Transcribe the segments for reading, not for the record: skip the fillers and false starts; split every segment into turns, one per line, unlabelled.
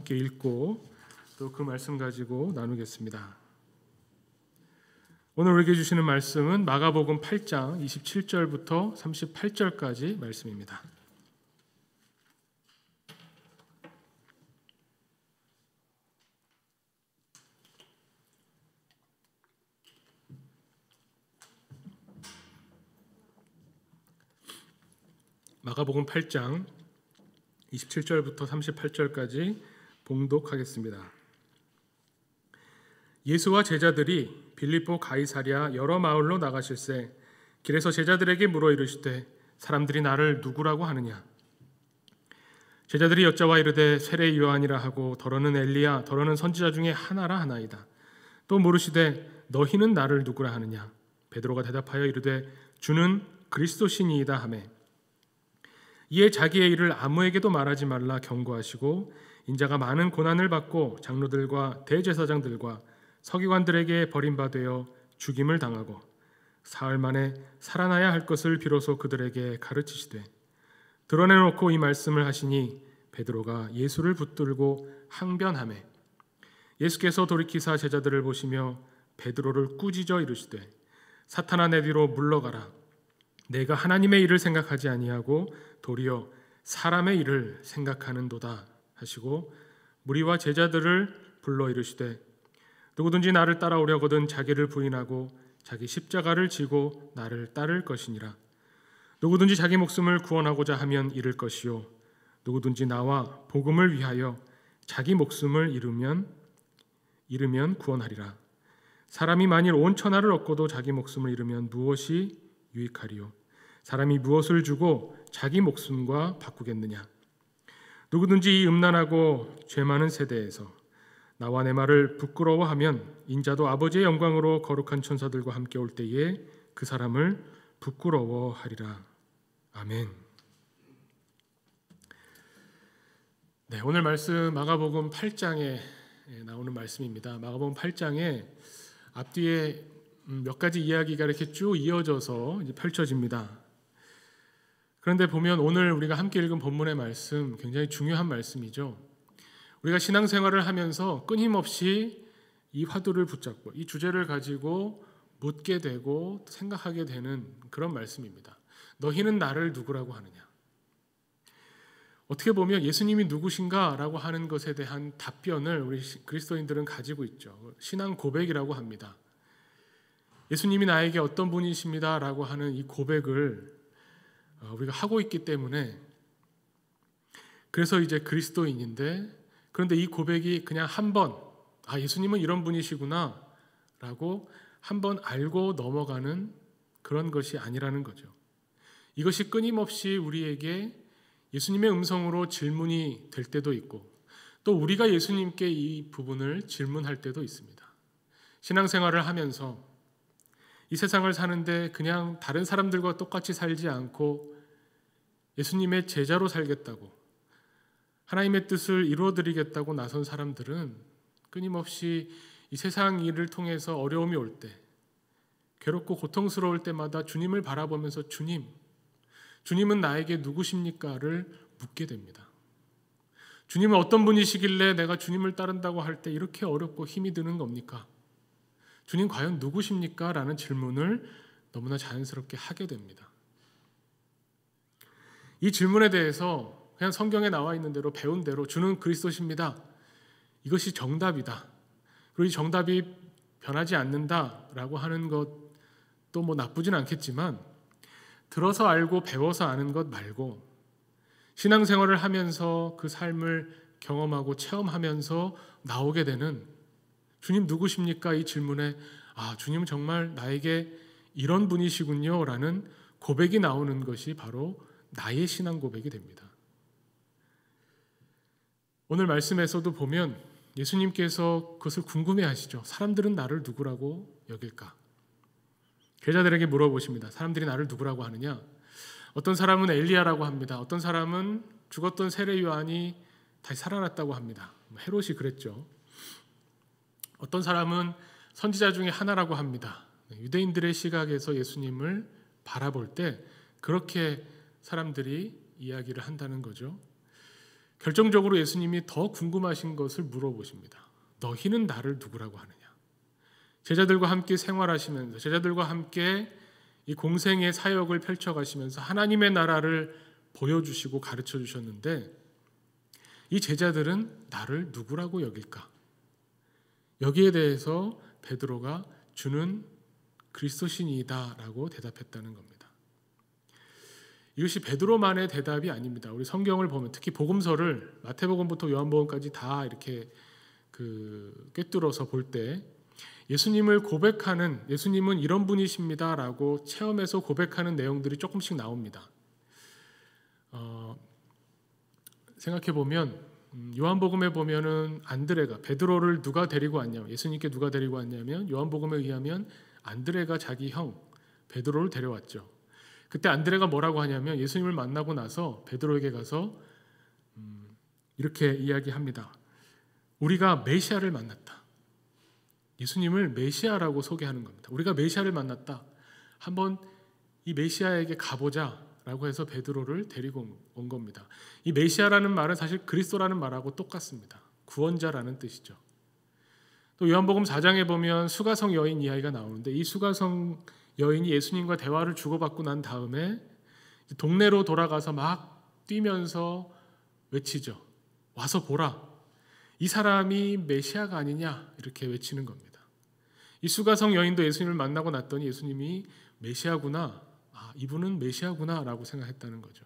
함께 읽고 또 그 말씀 가지고 나누겠습니다. 오늘 우리에게 주시는 말씀은 마가복음 8장 27절부터 38절까지 말씀입니다. 마가복음 8장 27절부터 38절까지 봉독하겠습니다. 예수와 제자들이 빌립보 가이사랴 여러 마을로 나가실새 길에서 제자들에게 물어 이르시되 사람들이 나를 누구라고 하느냐? 제자들이 여짜와 이르되 세례 요한이라 하고 더러는 엘리야 더러는 선지자 중에 하나라 하나이다. 또 물으시되 너희는 나를 누구라 하느냐? 베드로가 대답하여 이르되 주는 그리스도시니이다 하매 이에 자기의 일을 아무에게도 말하지 말라 경고하시고 인자가 많은 고난을 받고 장로들과 대제사장들과 서기관들에게 버림받아 죽임을 당하고 사흘 만에 살아나야 할 것을 비로소 그들에게 가르치시되 드러내놓고 이 말씀을 하시니 베드로가 예수를 붙들고 항변하매 예수께서 돌이키사 제자들을 보시며 베드로를 꾸짖어 이르시되 사탄아 내 뒤로 물러가라. 내가 하나님의 일을 생각하지 아니하고 도리어 사람의 일을 생각하는도다 하시고 무리와 제자들을 불러 이르시되 누구든지 나를 따라오려거든 자기를 부인하고 자기 십자가를 지고 나를 따를 것이니라. 누구든지 자기 목숨을 구원하고자 하면 잃을 것이요 누구든지 나와 복음을 위하여 자기 목숨을 잃으면 구원하리라. 사람이 만일 온 천하를 얻고도 자기 목숨을 잃으면 무엇이 유익하리요? 사람이 무엇을 주고 자기 목숨과 바꾸겠느냐? 누구든지 이 음란하고 죄 많은 세대에서 나와 내 말을 부끄러워하면 인자도 아버지의 영광으로 거룩한 천사들과 함께 올 때에 그 사람을 부끄러워하리라. 아멘. 네, 오늘 말씀 마가복음 8장에 나오는 말씀입니다. 마가복음 8장에 앞뒤에 몇 가지 이야기가 이렇게 쭉 이어져서 이제 펼쳐집니다. 그런데 보면 오늘 우리가 함께 읽은 본문의 말씀 굉장히 중요한 말씀이죠. 우리가 신앙생활을 하면서 끊임없이 이 화두를 붙잡고 이 주제를 가지고 묻게 되고 생각하게 되는 그런 말씀입니다. 너희는 나를 누구라고 하느냐? 어떻게 보면 예수님이 누구신가라고 하는 것에 대한 답변을 우리 그리스도인들은 가지고 있죠. 신앙 고백이라고 합니다. 예수님이 나에게 어떤 분이십니다라고 하는 이 고백을 우리가 하고 있기 때문에 그래서 이제 그리스도인인데 그런데 이 고백이 그냥 한번 예수님은 이런 분이시구나 라고 한번 알고 넘어가는 그런 것이 아니라는 거죠. 이것이 끊임없이 우리에게 예수님의 음성으로 질문이 될 때도 있고 또 우리가 예수님께 이 부분을 질문할 때도 있습니다. 신앙생활을 하면서 이 세상을 사는데 그냥 다른 사람들과 똑같이 살지 않고 예수님의 제자로 살겠다고 하나님의 뜻을 이루어드리겠다고 나선 사람들은 끊임없이 이 세상 일을 통해서 어려움이 올 때 괴롭고 고통스러울 때마다 주님을 바라보면서 주님은 나에게 누구십니까?를 묻게 됩니다. 주님은 어떤 분이시길래 내가 주님을 따른다고 할 때 이렇게 어렵고 힘이 드는 겁니까? 주님 과연 누구십니까? 라는 질문을 너무나 자연스럽게 하게 됩니다. 이 질문에 대해서 그냥 성경에 나와 있는 대로 배운 대로 주는 그리스도십니다. 이것이 정답이다. 그리고 이 정답이 변하지 않는다라고 하는 것도 뭐 나쁘진 않겠지만 들어서 알고 배워서 아는 것 말고 신앙생활을 하면서 그 삶을 경험하고 체험하면서 나오게 되는 주님 누구십니까? 이 질문에 주님은 정말 나에게 이런 분이시군요 라는 고백이 나오는 것이 바로 나의 신앙 고백이 됩니다. 오늘 말씀에서도 보면 예수님께서 그것을 궁금해하시죠. 사람들은 나를 누구라고 여길까? 제자들에게 물어보십니다. 사람들이 나를 누구라고 하느냐? 어떤 사람은 엘리야라고 합니다. 어떤 사람은 죽었던 세례 요한이 다시 살아났다고 합니다. 헤롯이 그랬죠. 어떤 사람은 선지자 중에 하나라고 합니다. 유대인들의 시각에서 예수님을 바라볼 때 그렇게 사람들이 이야기를 한다는 거죠. 결정적으로 예수님이 더 궁금하신 것을 물어보십니다. 너희는 나를 누구라고 하느냐? 제자들과 함께 생활하시면서 제자들과 함께 이 공생의 사역을 펼쳐가시면서 하나님의 나라를 보여주시고 가르쳐 주셨는데 이 제자들은 나를 누구라고 여길까? 여기에 대해서 베드로가 주는 그리스도신이다라고 대답했다는 겁니다. 이것이 베드로만의 대답이 아닙니다. 우리 성경을 보면 특히 복음서를 마태복음부터 요한복음까지 다 이렇게 꿰뚫어서 볼 때 예수님을 고백하는 예수님은 이런 분이십니다라고 체험해서 고백하는 내용들이 조금씩 나옵니다. 생각해 보면 요한복음에 보면은 안드레가 베드로를 누가 데리고 왔냐면 예수님께 누가 데리고 왔냐면 요한복음에 의하면 안드레가 자기 형 베드로를 데려왔죠. 그때 안드레가 뭐라고 하냐면 예수님을 만나고 나서 베드로에게 가서 이렇게 이야기합니다. 우리가 메시아를 만났다. 예수님을 메시아라고 소개하는 겁니다. 우리가 메시아를 만났다. 한번 이 메시아에게 가보자 라고 해서 베드로를 데리고 온 겁니다. 이 메시아라는 말은 사실 그리스도라는 말하고 똑같습니다. 구원자라는 뜻이죠. 또 요한복음 4장에 보면 수가성 여인 이야기가 나오는데 이 수가성 여인이 예수님과 대화를 주고받고 난 다음에 동네로 돌아가서 막 뛰면서 외치죠. 와서 보라. 이 사람이 메시아가 아니냐 이렇게 외치는 겁니다. 이 수가성 여인도 예수님을 만나고 났더니 예수님이 메시아구나. 이분은 메시아구나 라고 생각했다는 거죠.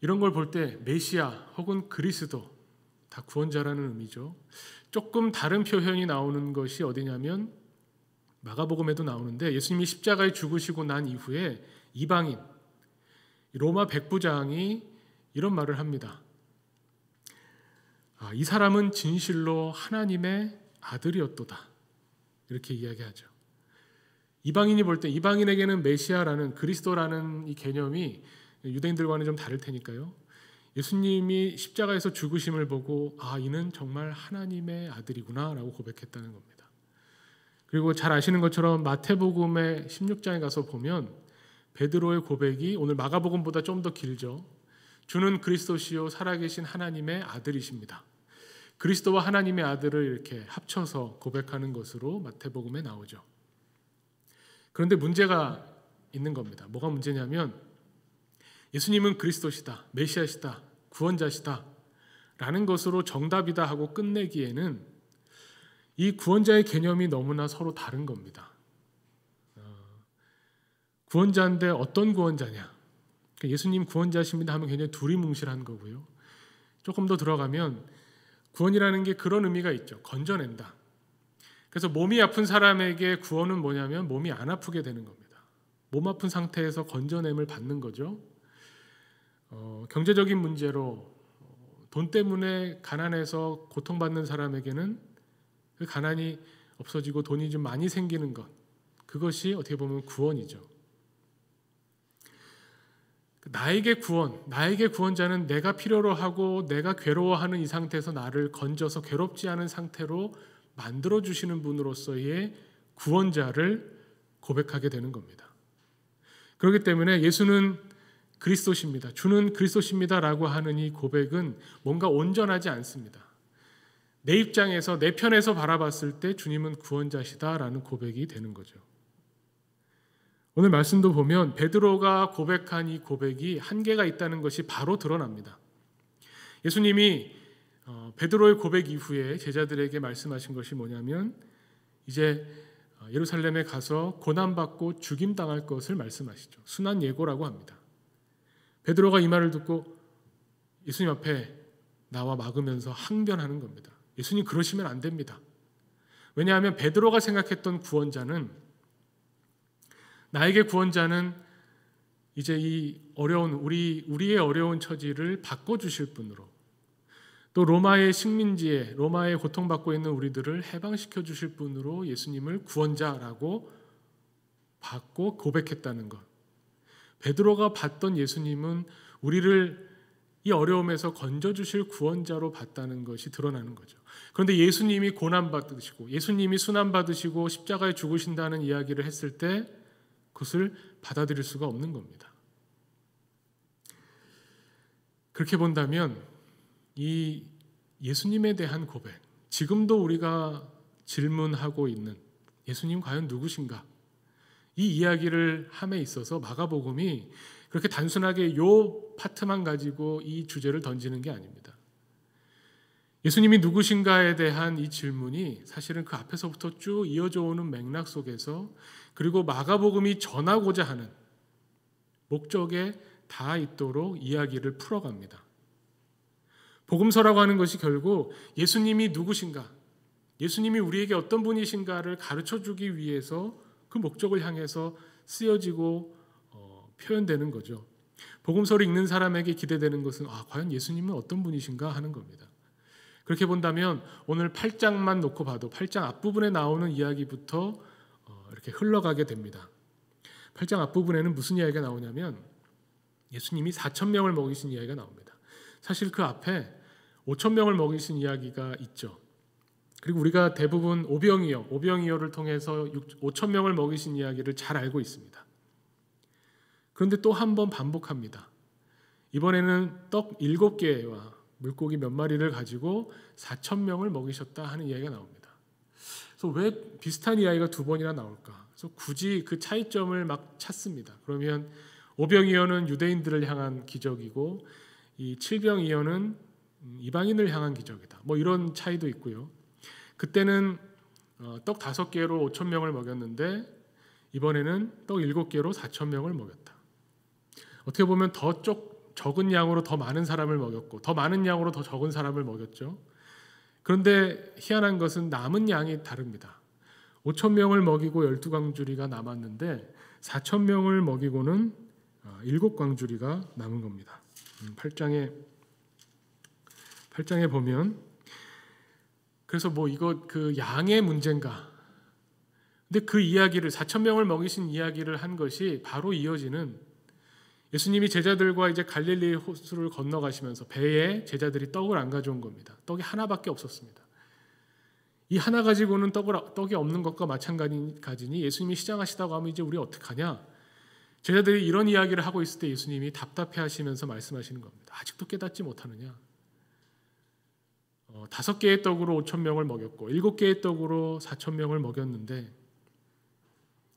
이런 걸 볼 때 메시아 혹은 그리스도 다 구원자라는 의미죠. 조금 다른 표현이 나오는 것이 어디냐면 마가복음에도 나오는데 예수님이 십자가에 죽으시고 난 이후에 이방인 로마 백부장이 이런 말을 합니다. 이 사람은 진실로 하나님의 아들이었도다. 이렇게 이야기하죠. 이방인이 볼 때 이방인에게는 메시아라는 그리스도라는 이 개념이 유대인들과는 좀 다를 테니까요. 예수님이 십자가에서 죽으심을 보고 이는 정말 하나님의 아들이구나라고 고백했다는 겁니다. 그리고 잘 아시는 것처럼 마태복음의 16장에 가서 보면 베드로의 고백이 오늘 마가복음보다 좀 더 길죠. 주는 그리스도시요 살아계신 하나님의 아들이십니다. 그리스도와 하나님의 아들을 이렇게 합쳐서 고백하는 것으로 마태복음에 나오죠. 그런데 문제가 있는 겁니다. 뭐가 문제냐면 예수님은 그리스도시다, 메시아시다, 구원자시다 라는 것으로 정답이다 하고 끝내기에는 이 구원자의 개념이 너무나 서로 다른 겁니다. 구원자인데 어떤 구원자냐? 예수님 구원자십니다 하면 굉장히 두리뭉실한 거고요. 조금 더 들어가면 구원이라는 게 그런 의미가 있죠. 건져낸다. 그래서 몸이 아픈 사람에게 구원은 뭐냐면 몸이 안 아프게 되는 겁니다. 몸 아픈 상태에서 건져냄을 받는 거죠. 경제적인 문제로 돈 때문에 가난해서 고통받는 사람에게는 그 가난이 없어지고 돈이 좀 많이 생기는 것, 그것이 어떻게 보면 구원이죠. 나에게 구원자는 내가 필요로 하고 내가 괴로워하는 이 상태에서 나를 건져서 괴롭지 않은 상태로 만들어주시는 분으로서의 구원자를 고백하게 되는 겁니다. 그렇기 때문에 예수는 그리스도십니다. 주는 그리스도십니다라고 하는 이 고백은 뭔가 온전하지 않습니다. 내 입장에서 내 편에서 바라봤을 때 주님은 구원자시다라는 고백이 되는 거죠. 오늘 말씀도 보면 베드로가 고백한 이 고백이 한계가 있다는 것이 바로 드러납니다. 예수님이 베드로의 고백 이후에 제자들에게 말씀하신 것이 뭐냐면 이제 예루살렘에 가서 고난받고 죽임당할 것을 말씀하시죠. 순환 예고라고 합니다. 베드로가 이 말을 듣고 예수님 앞에 나와 막으면서 항변하는 겁니다. 예수님 그러시면 안 됩니다. 왜냐하면 베드로가 생각했던 구원자는 나에게 구원자는 이제 이 어려운 우리의 어려운 처지를 바꿔주실 분으로 또 로마의 식민지에 로마에 고통받고 있는 우리들을 해방시켜 주실 분으로 예수님을 구원자라고 받고 고백했다는 것. 베드로가 봤던 예수님은 우리를 이 어려움에서 건져주실 구원자로 봤다는 것이 드러나는 거죠. 그런데 예수님이 고난받으시고 예수님이 순환받으시고 십자가에 죽으신다는 이야기를 했을 때 그것을 받아들일 수가 없는 겁니다. 그렇게 본다면 이 예수님에 대한 고백, 지금도 우리가 질문하고 있는 예수님 과연 누구신가? 이 이야기를 함에 있어서 마가복음이 그렇게 단순하게 요 파트만 가지고 이 주제를 던지는 게 아닙니다. 예수님이 누구신가에 대한 이 질문이 사실은 그 앞에서부터 쭉 이어져 오는 맥락 속에서, 그리고 마가복음이 전하고자 하는 목적에 다 있도록 이야기를 풀어갑니다. 복음서라고 하는 것이 결국 예수님이 누구신가, 예수님이 우리에게 어떤 분이신가를 가르쳐주기 위해서 그 목적을 향해서 쓰여지고 표현되는 거죠. 복음서를 읽는 사람에게 기대되는 것은 과연 예수님은 어떤 분이신가 하는 겁니다. 그렇게 본다면 오늘 8장만 놓고 봐도 8장 앞부분에 나오는 이야기부터 이렇게 흘러가게 됩니다. 8장 앞부분에는 무슨 이야기가 나오냐면 예수님이 4,000명을 먹이신 이야기가 나옵니다. 사실 그 앞에 5,000명을 먹이신 이야기가 있죠. 그리고 우리가 대부분 오병이어를 통해서 5,000명을 먹이신 이야기를 잘 알고 있습니다. 그런데 또 한 번 반복합니다. 이번에는 떡 7개와 물고기 몇 마리를 가지고 4,000명을 먹이셨다 하는 이야기가 나옵니다. 그래서 왜 비슷한 이야기가 두 번이나 나올까? 그래서 굳이 그 차이점을 막 찾습니다. 그러면 오병이어는 유대인들을 향한 기적이고 이 칠병이어는 이방인을 향한 기적이다. 뭐 이런 차이도 있고요. 그때는 떡 5개로 5,000명을 먹였는데 이번에는 떡 7개로 4,000명을 먹였다. 어떻게 보면 더 적은 양으로 더 많은 사람을 먹였고 더 많은 양으로 더 적은 사람을 먹였죠. 그런데 희한한 것은 남은 양이 다릅니다. 5,000명을 먹이고 12광주리가 남았는데 4,000명을 먹이고는 7광주리가 남은 겁니다. 8장에 보면 그래서 뭐 이거 그 양의 문제인가? 근데 그 이야기를 4,000명을 먹이신 이야기를 한 것이 바로 이어지는 예수님이 제자들과 이제 갈릴리 호수를 건너가시면서 배에 제자들이 떡을 안 가져온 겁니다. 떡이 하나밖에 없었습니다. 이 하나 가지고는 떡이 없는 것과 마찬가지니 예수님이 시장하시다고 하면 이제 우리 어떡하냐? 제자들이 이런 이야기를 하고 있을 때 예수님이 답답해하시면서 말씀하시는 겁니다. 아직도 깨닫지 못하느냐? 5개의 떡으로 5,000명을 먹였고 7개의 떡으로 4,000명을 먹였는데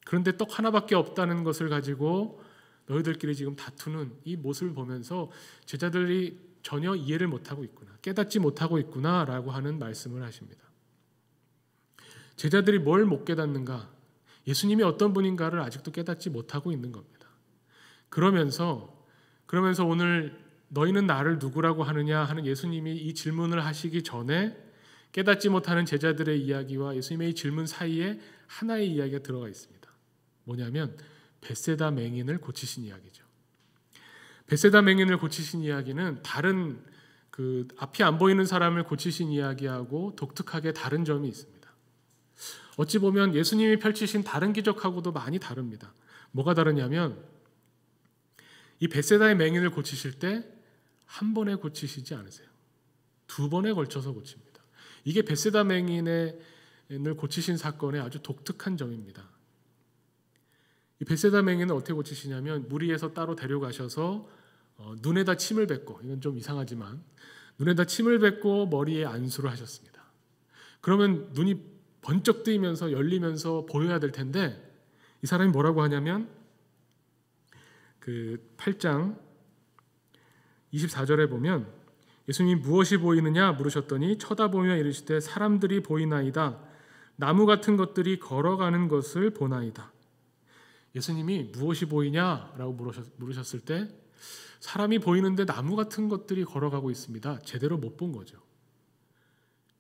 그런데 떡 하나밖에 없다는 것을 가지고 너희들끼리 지금 다투는 이 모습을 보면서 제자들이 전혀 이해를 못하고 있구나, 깨닫지 못하고 있구나라고 하는 말씀을 하십니다. 제자들이 뭘 못 깨닫는가? 예수님이 어떤 분인가를 아직도 깨닫지 못하고 있는 겁니다. 그러면서 오늘 너희는 나를 누구라고 하느냐 하는 예수님이 이 질문을 하시기 전에 깨닫지 못하는 제자들의 이야기와 예수님의 이 질문 사이에 하나의 이야기가 들어가 있습니다. 뭐냐면 벳세다 맹인을 고치신 이야기죠. 벳세다 맹인을 고치신 이야기는 다른 그 앞이 안 보이는 사람을 고치신 이야기하고 독특하게 다른 점이 있습니다. 어찌 보면 예수님이 펼치신 다른 기적하고도 많이 다릅니다. 뭐가 다르냐면 이 벳세다의 맹인을 고치실 때 한 번에 고치시지 않으세요. 2번에 걸쳐서 고칩니다. 이게 벳세다 맹인을 고치신 사건의 아주 독특한 점입니다. 이 벳세다 맹인은 어떻게 고치시냐면 무리에서 따로 데려가셔서 눈에다 침을 뱉고, 이건 좀 이상하지만 눈에다 침을 뱉고 머리에 안수를 하셨습니다. 그러면 눈이 번쩍 뜨이면서 열리면서 보여야 될 텐데 이 사람이 뭐라고 하냐면 그 8장 24절에 보면 예수님이 무엇이 보이느냐 물으셨더니 쳐다보며 이르시되 사람들이 보이나이다. 나무 같은 것들이 걸어가는 것을 보나이다. 예수님이 무엇이 보이냐라고 물으셨을 때 사람이 보이는데 나무 같은 것들이 걸어가고 있습니다. 제대로 못 본 거죠.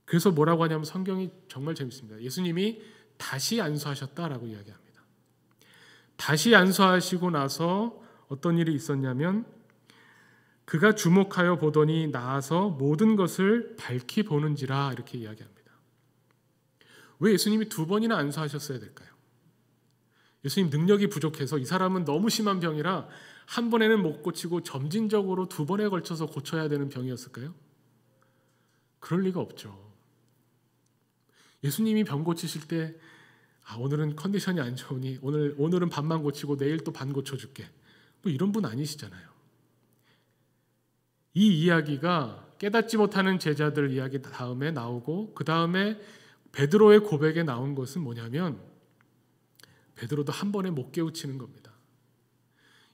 그래서 뭐라고 하냐면 성경이 정말 재밌습니다. 예수님이 다시 안수하셨다라고 이야기합니다. 다시 안수하시고 나서 어떤 일이 있었냐면 그가 주목하여 보더니 나아서 모든 것을 밝히 보는지라 이렇게 이야기합니다. 왜 예수님이 2번이나 안수하셨어야 될까요? 예수님 능력이 부족해서 이 사람은 너무 심한 병이라 한 번에는 못 고치고 점진적으로 2번에 걸쳐서 고쳐야 되는 병이었을까요? 그럴 리가 없죠. 예수님이 병 고치실 때 오늘은 컨디션이 안 좋으니 오늘은 반만 고치고 내일 또 반 고쳐줄게. 뭐 이런 분 아니시잖아요. 이 이야기가 깨닫지 못하는 제자들 이야기 다음에 나오고 그 다음에 베드로의 고백에 나온 것은 뭐냐면 베드로도 한 번에 못 깨우치는 겁니다.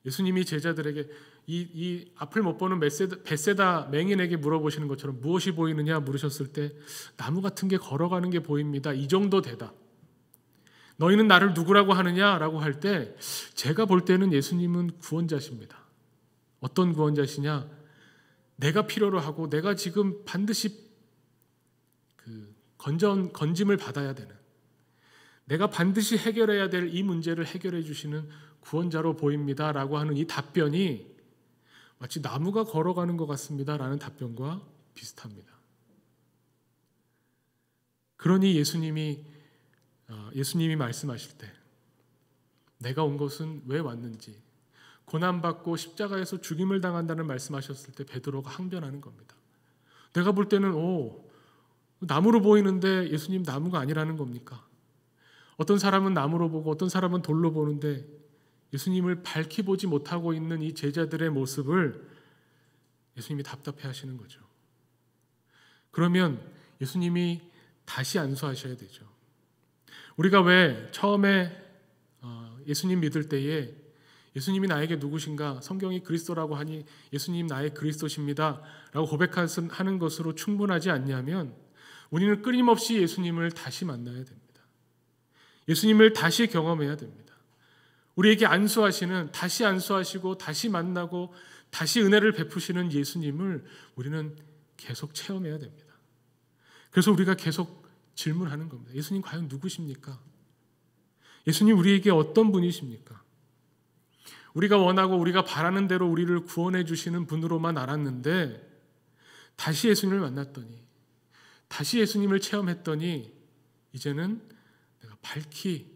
예수님이 제자들에게 이 앞을 못 보는 벳세다 맹인에게 물어보시는 것처럼 무엇이 보이느냐 물으셨을 때 나무 같은 게 걸어가는 게 보입니다. 이 정도 대답. 너희는 나를 누구라고 하느냐라고 할 때 제가 볼 때는 예수님은 구원자십니다. 어떤 구원자시냐? 내가 필요로 하고 내가 지금 반드시 건짐을 받아야 되는, 내가 반드시 해결해야 될 이 문제를 해결해 주시는 구원자로 보입니다라고 하는 이 답변이 마치 나무가 걸어가는 것 같습니다라는 답변과 비슷합니다. 그러니 예수님이 말씀하실 때 내가 온 것은 왜 왔는지, 고난받고 십자가에서 죽임을 당한다는 말씀하셨을 때 베드로가 항변하는 겁니다. 내가 볼 때는 나무로 보이는데 예수님 나무가 아니라는 겁니까? 어떤 사람은 나무로 보고 어떤 사람은 돌로 보는데 예수님을 밝히 보지 못하고 있는 이 제자들의 모습을 예수님이 답답해 하시는 거죠. 그러면 예수님이 다시 안수하셔야 되죠. 우리가 왜 처음에 예수님 믿을 때에 예수님이 나에게 누구신가? 성경이 그리스도라고 하니 예수님 나의 그리스도십니다 라고 고백하는 것으로 충분하지 않냐면 우리는 끊임없이 예수님을 다시 만나야 됩니다. 예수님을 다시 경험해야 됩니다. 우리에게 안수하시는, 다시 안수하시고 다시 만나고 다시 은혜를 베푸시는 예수님을 우리는 계속 체험해야 됩니다. 그래서 우리가 계속 질문하는 겁니다. 예수님 과연 누구십니까? 예수님 우리에게 어떤 분이십니까? 우리가 원하고 우리가 바라는 대로 우리를 구원해 주시는 분으로만 알았는데 다시 예수님을 만났더니, 다시 예수님을 체험했더니 이제는 내가 밝히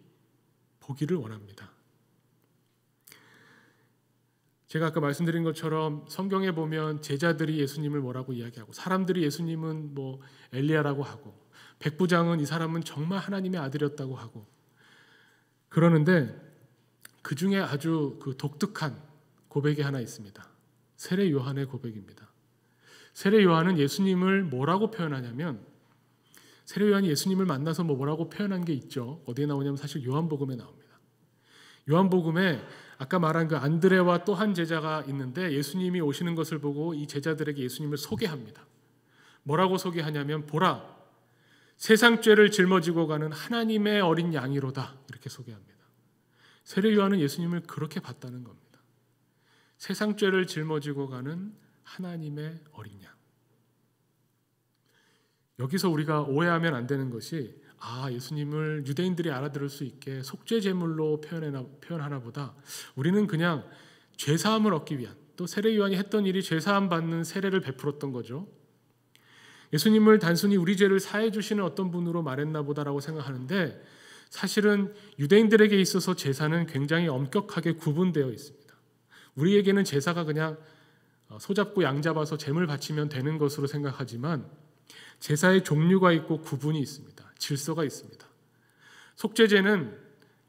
보기를 원합니다. 제가 아까 말씀드린 것처럼 성경에 보면 제자들이 예수님을 뭐라고 이야기하고 사람들이 예수님은 뭐 엘리야라고 하고 백부장은 이 사람은 정말 하나님의 아들이었다고 하고 그러는데 그 중에 아주 독특한 고백이 하나 있습니다. 세례 요한의 고백입니다. 세례 요한은 예수님을 뭐라고 표현하냐면, 세례 요한이 예수님을 만나서 뭐라고 표현한 게 있죠. 어디에 나오냐면 사실 요한복음에 나옵니다. 요한복음에 아까 말한 그 안드레와 또 한 제자가 있는데 예수님이 오시는 것을 보고 이 제자들에게 예수님을 소개합니다. 뭐라고 소개하냐면 보라, 세상 죄를 짊어지고 가는 하나님의 어린 양이로다 이렇게 소개합니다. 세례 요한은 예수님을 그렇게 봤다는 겁니다. 세상 죄를 짊어지고 가는 하나님의 어린 양. 여기서 우리가 오해하면 안 되는 것이 예수님을 유대인들이 알아들을 수 있게 속죄 제물로 표현하나 보다 우리는 그냥 죄사함을 얻기 위한, 또 세례 요한이 했던 일이 죄사함 받는 세례를 베풀었던 거죠. 예수님을 단순히 우리 죄를 사해 주시는 어떤 분으로 말했나 보다라고 생각하는데 사실은 유대인들에게 있어서 제사는 굉장히 엄격하게 구분되어 있습니다. 우리에게는 제사가 그냥 소잡고 양 잡아서 제물 바치면 되는 것으로 생각하지만 제사의 종류가 있고 구분이 있습니다. 질서가 있습니다. 속죄제는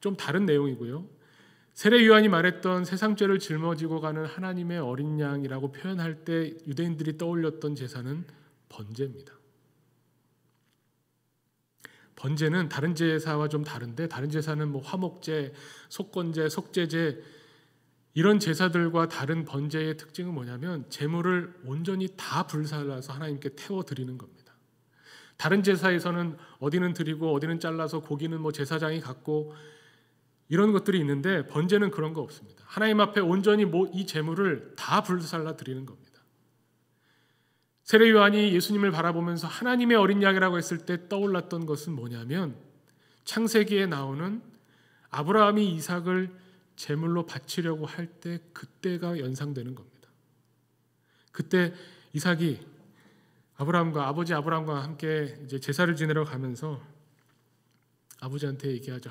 좀 다른 내용이고요. 세례 요한이 말했던 세상 죄를 짊어지고 가는 하나님의 어린 양이라고 표현할 때 유대인들이 떠올렸던 제사는 번제입니다. 번제는 다른 제사와 좀 다른데 다른 제사는 뭐 화목제, 속건제, 속죄제 이런 제사들과 다른 번제의 특징은 뭐냐면 제물을 온전히 다 불살라서 하나님께 태워드리는 겁니다. 다른 제사에서는 어디는 드리고 어디는 잘라서 고기는 뭐 제사장이 갖고 이런 것들이 있는데 번제는 그런 거 없습니다. 하나님 앞에 온전히 이 제물을 다 불살라 드리는 겁니다. 세례 요한이 예수님을 바라보면서 하나님의 어린 양이라고 했을 때 떠올랐던 것은 뭐냐면 창세기에 나오는 아브라함이 이삭을 제물로 바치려고 할 때 그때가 연상되는 겁니다. 그때 이삭이 아버지 아브라함과 함께 이제 제사를 지내러 가면서 아버지한테 얘기하죠.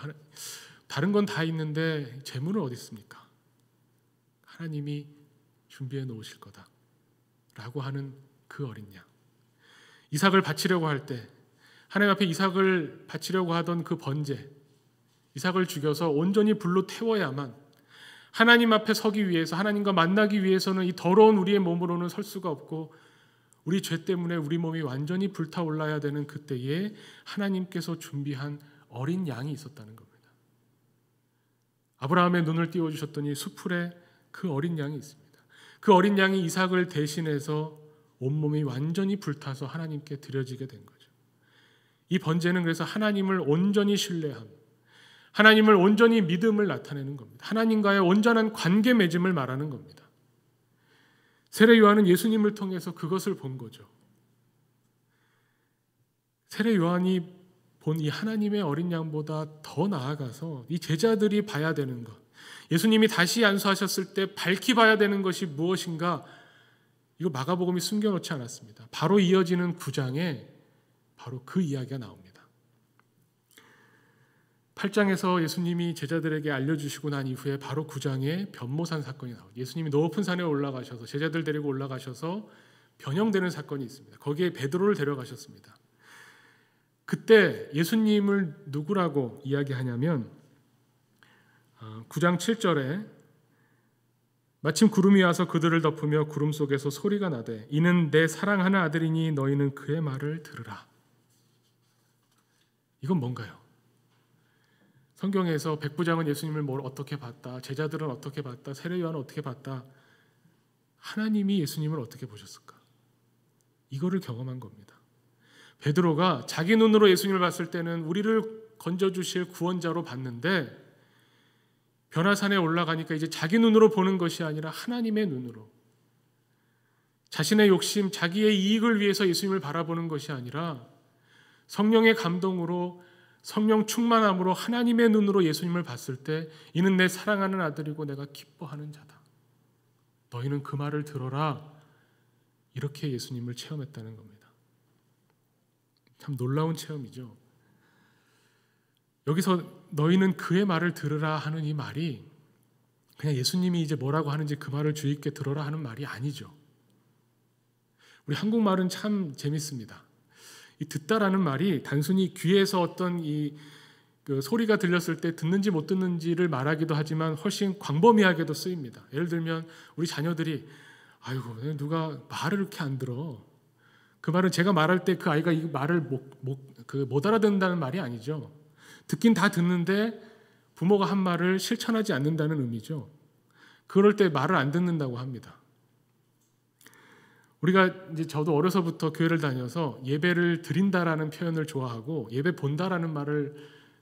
다른 건 다 있는데 제물은 어디 있습니까? 하나님이 준비해 놓으실 거다라고 하는 그 어린 양. 이삭을 바치려고 할 때 하나님 앞에 이삭을 바치려고 하던 그 번제, 이삭을 죽여서 온전히 불로 태워야만 하나님 앞에 서기 위해서, 하나님과 만나기 위해서는 이 더러운 우리의 몸으로는 설 수가 없고 우리 죄 때문에 우리 몸이 완전히 불타올라야 되는 그때에 하나님께서 준비한 어린 양이 있었다는 겁니다. 아브라함의 눈을 띄워주셨더니 수풀에 그 어린 양이 있습니다. 그 어린 양이 이삭을 대신해서 온몸이 완전히 불타서 하나님께 드려지게 된 거죠. 이 번제는 그래서 하나님을 온전히 신뢰함, 하나님을 온전히 믿음을 나타내는 겁니다. 하나님과의 온전한 관계 맺음을 말하는 겁니다. 세례 요한은 예수님을 통해서 그것을 본 거죠. 세례 요한이 본 이 하나님의 어린 양보다 더 나아가서 이 제자들이 봐야 되는 것, 예수님이 다시 안수하셨을 때 밝히 봐야 되는 것이 무엇인가, 이거 마가복음이 숨겨놓지 않았습니다. 바로 이어지는 9장에 바로 그 이야기가 나옵니다. 8장에서 예수님이 제자들에게 알려주시고 난 이후에 바로 9장에 변모산 사건이 나옵니다. 예수님이 높은 산에 올라가셔서 제자들 데리고 올라가셔서 변형되는 사건이 있습니다. 거기에 베드로를 데려가셨습니다. 그때 예수님을 누구라고 이야기하냐면 9장 7절에 마침 구름이 와서 그들을 덮으며 구름 속에서 소리가 나되 이는 내 사랑하는 아들이니 너희는 그의 말을 들으라. 이건 뭔가요? 성경에서 백부장은 예수님을 어떻게 봤다, 제자들은 어떻게 봤다, 세례 요한은 어떻게 봤다, 하나님이 예수님을 어떻게 보셨을까? 이거를 경험한 겁니다. 베드로가 자기 눈으로 예수님을 봤을 때는 우리를 건져주실 구원자로 봤는데 변화산에 올라가니까 이제 자기 눈으로 보는 것이 아니라 하나님의 눈으로, 자신의 욕심, 자기의 이익을 위해서 예수님을 바라보는 것이 아니라 성령의 감동으로, 성령 충만함으로 하나님의 눈으로 예수님을 봤을 때 이는 내 사랑하는 아들이고 내가 기뻐하는 자다. 너희는 그 말을 들어라. 이렇게 예수님을 체험했다는 겁니다. 참 놀라운 체험이죠. 여기서 너희는 그의 말을 들으라 하는 이 말이 그냥 예수님이 이제 뭐라고 하는지 그 말을 주의 깊게 들어라 하는 말이 아니죠. 우리 한국말은 참 재밌습니다. 이 듣다라는 말이 단순히 귀에서 어떤 그 소리가 들렸을 때 듣는지 못 듣는지를 말하기도 하지만 훨씬 광범위하게도 쓰입니다. 예를 들면 우리 자녀들이 아이고 누가 말을 이렇게 안 들어. 그 말은 제가 말할 때 그 아이가 이 말을 못 알아듣는다는 말이 아니죠. 듣긴 다 듣는데 부모가 한 말을 실천하지 않는다는 의미죠. 그럴 때 말을 안 듣는다고 합니다. 우리가 이제 저도 어려서부터 교회를 다녀서 예배를 드린다라는 표현을 좋아하고 예배 본다라는 말을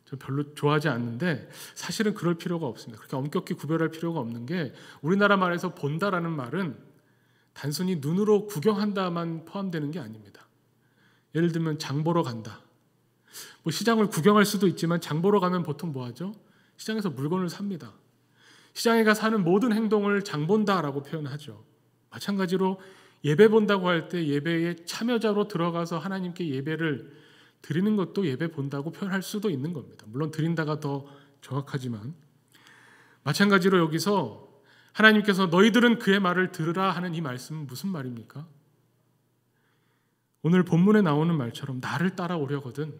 좀 별로 좋아하지 않는데 사실은 그럴 필요가 없습니다. 그렇게 엄격히 구별할 필요가 없는 게 우리나라 말에서 본다라는 말은 단순히 눈으로 구경한다만 포함되는 게 아닙니다. 예를 들면 장 보러 간다. 뭐 시장을 구경할 수도 있지만 장 보러 가면 보통 뭐 하죠? 시장에서 물건을 삽니다. 시장에 가서 하는 모든 행동을 장 본다라고 표현하죠. 마찬가지로 예배 본다고 할 때 예배에 참여자로 들어가서 하나님께 예배를 드리는 것도 예배 본다고 표현할 수도 있는 겁니다. 물론 드린다가 더 정확하지만 마찬가지로 여기서 하나님께서 너희들은 그의 말을 들으라 하는 이 말씀은 무슨 말입니까? 오늘 본문에 나오는 말처럼 나를 따라오려거든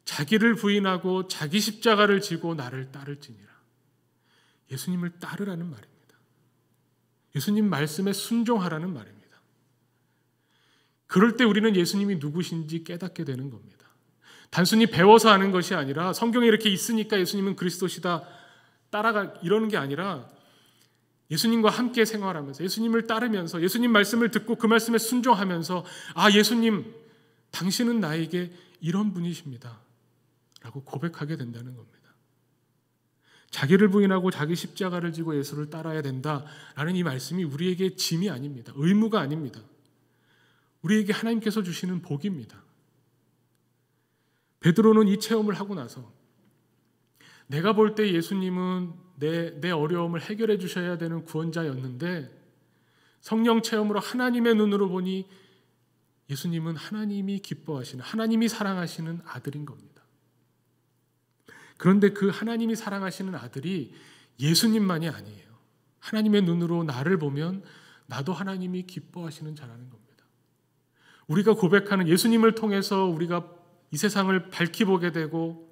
자기를 부인하고 자기 십자가를 지고 나를 따를지니라. 예수님을 따르라는 말입니다. 예수님 말씀에 순종하라는 말입니다. 그럴 때 우리는 예수님이 누구신지 깨닫게 되는 겁니다. 단순히 배워서 아는 것이 아니라 성경에 이렇게 있으니까 예수님은 그리스도시다 따라가 이러는 게 아니라 예수님과 함께 생활하면서 예수님을 따르면서 예수님 말씀을 듣고 그 말씀에 순종하면서 아 예수님 당신은 나에게 이런 분이십니다 라고 고백하게 된다는 겁니다. 자기를 부인하고 자기 십자가를 지고 예수를 따라야 된다라는 이 말씀이 우리에게 짐이 아닙니다. 의무가 아닙니다. 우리에게 하나님께서 주시는 복입니다. 베드로는 이 체험을 하고 나서 내가 볼 때 예수님은 내 어려움을 해결해 주셔야 되는 구원자였는데 성령 체험으로 하나님의 눈으로 보니 예수님은 하나님이 기뻐하시는 하나님이 사랑하시는 아들인 겁니다. 그런데 그 하나님이 사랑하시는 아들이 예수님만이 아니에요. 하나님의 눈으로 나를 보면 나도 하나님이 기뻐하시는 자라는 겁니다. 우리가 고백하는 예수님을 통해서 우리가 이 세상을 밝히 보게 되고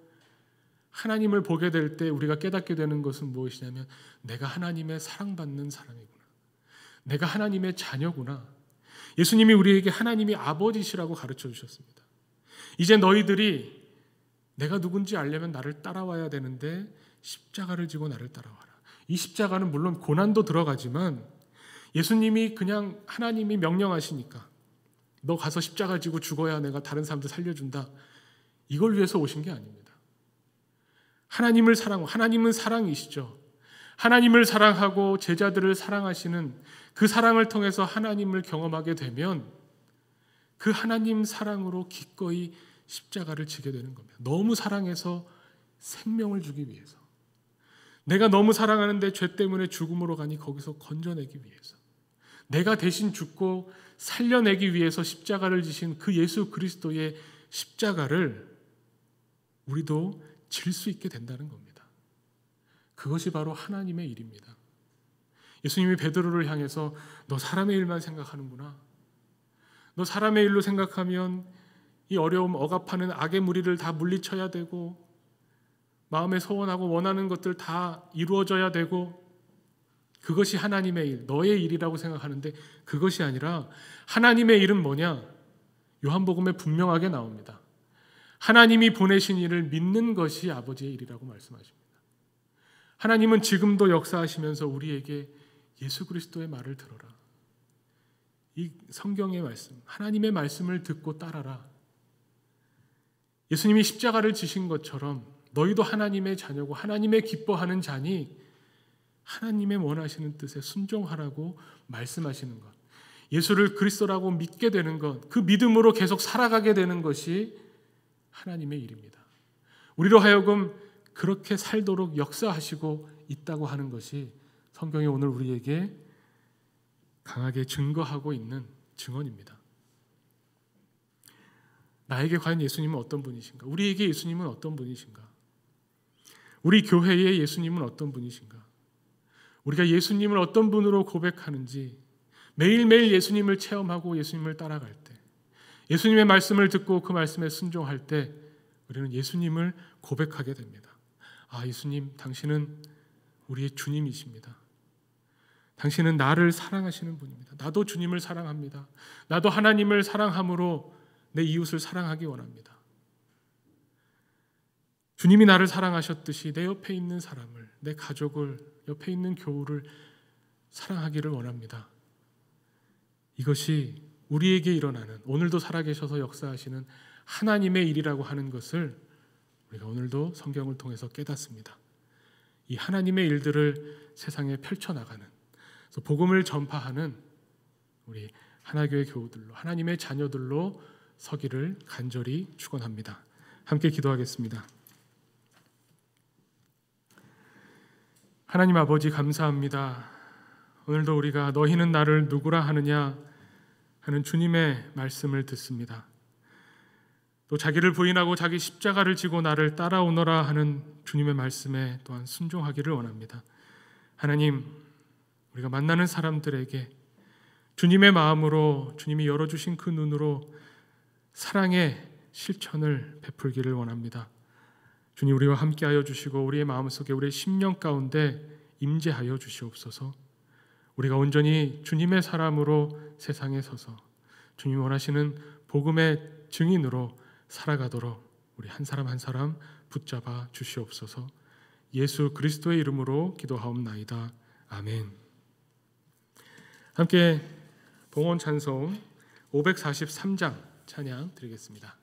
하나님을 보게 될 때 우리가 깨닫게 되는 것은 무엇이냐면 내가 하나님의 사랑받는 사람이구나. 내가 하나님의 자녀구나. 예수님이 우리에게 하나님이 아버지시라고 가르쳐 주셨습니다. 이제 너희들이 내가 누군지 알려면 나를 따라와야 되는데 십자가를 지고 나를 따라와라. 이 십자가는 물론 고난도 들어가지만 예수님이 그냥 하나님이 명령하시니까 너 가서 십자가 지고 죽어야 내가 다른 사람들 살려준다. 이걸 위해서 오신 게 아닙니다. 하나님을 사랑하고 하나님은 사랑이시죠. 하나님을 사랑하고 제자들을 사랑하시는 그 사랑을 통해서 하나님을 경험하게 되면 그 하나님 사랑으로 기꺼이 십자가를 지게 되는 겁니다. 너무 사랑해서 생명을 주기 위해서. 내가 너무 사랑하는데 죄 때문에 죽음으로 가니 거기서 건져내기 위해서. 내가 대신 죽고 살려내기 위해서 십자가를 지신 그 예수 그리스도의 십자가를 우리도 질 수 있게 된다는 겁니다. 그것이 바로 하나님의 일입니다. 예수님이 베드로를 향해서 너 사람의 일만 생각하는구나. 너 사람의 일로 생각하면 이 어려움, 억압하는 악의 무리를 다 물리쳐야 되고 마음에 소원하고 원하는 것들 다 이루어져야 되고 그것이 하나님의 일, 너의 일이라고 생각하는데 그것이 아니라 하나님의 일은 뭐냐? 요한복음에 분명하게 나옵니다. 하나님이 보내신 일을 믿는 것이 아버지의 일이라고 말씀하십니다. 하나님은 지금도 역사하시면서 우리에게 예수 그리스도의 말을 들어라. 이 성경의 말씀, 하나님의 말씀을 듣고 따라라. 예수님이 십자가를 지신 것처럼 너희도 하나님의 자녀고 하나님의 기뻐하는 자니 하나님의 원하시는 뜻에 순종하라고 말씀하시는 것. 예수를 그리스도라고 믿게 되는 것, 그 믿음으로 계속 살아가게 되는 것이 하나님의 일입니다. 우리로 하여금 그렇게 살도록 역사하시고 있다고 하는 것이 성경이 오늘 우리에게 강하게 증거하고 있는 증언입니다. 나에게 과연 예수님은 어떤 분이신가? 우리에게 예수님은 어떤 분이신가? 우리 교회의 예수님은 어떤 분이신가? 우리가 예수님을 어떤 분으로 고백하는지 매일매일 예수님을 체험하고 예수님을 따라갈 때 예수님의 말씀을 듣고 그 말씀에 순종할 때 우리는 예수님을 고백하게 됩니다. 아, 예수님, 당신은 우리의 주님이십니다. 당신은 나를 사랑하시는 분입니다. 나도 주님을 사랑합니다. 나도 하나님을 사랑함으로 내 이웃을 사랑하기 원합니다. 주님이 나를 사랑하셨듯이 내 옆에 있는 사람을, 내 가족을, 옆에 있는 교우를 사랑하기를 원합니다. 이것이 우리에게 일어나는, 오늘도 살아계셔서 역사하시는 하나님의 일이라고 하는 것을 우리가 오늘도 성경을 통해서 깨닫습니다. 이 하나님의 일들을 세상에 펼쳐나가는, 그래서 복음을 전파하는 우리 하나교회 교우들로, 하나님의 자녀들로 서기를 간절히 축원합니다. 함께 기도하겠습니다. 하나님 아버지, 감사합니다. 오늘도 우리가 너희는 나를 누구라 하느냐 하는 주님의 말씀을 듣습니다. 또 자기를 부인하고 자기 십자가를 지고 나를 따라오너라 하는 주님의 말씀에 또한 순종하기를 원합니다. 하나님, 우리가 만나는 사람들에게 주님의 마음으로, 주님이 열어주신 그 눈으로 사랑의 실천을 베풀기를 원합니다. 주님, 우리와 함께하여 주시고 우리의 마음속에, 우리의 심령 가운데 임재하여 주시옵소서. 우리가 온전히 주님의 사람으로 세상에 서서 주님 원하시는 복음의 증인으로 살아가도록 우리 한 사람 한 사람 붙잡아 주시옵소서. 예수 그리스도의 이름으로 기도하옵나이다. 아멘. 함께 봉헌 찬송 543장 찬양 드리겠습니다.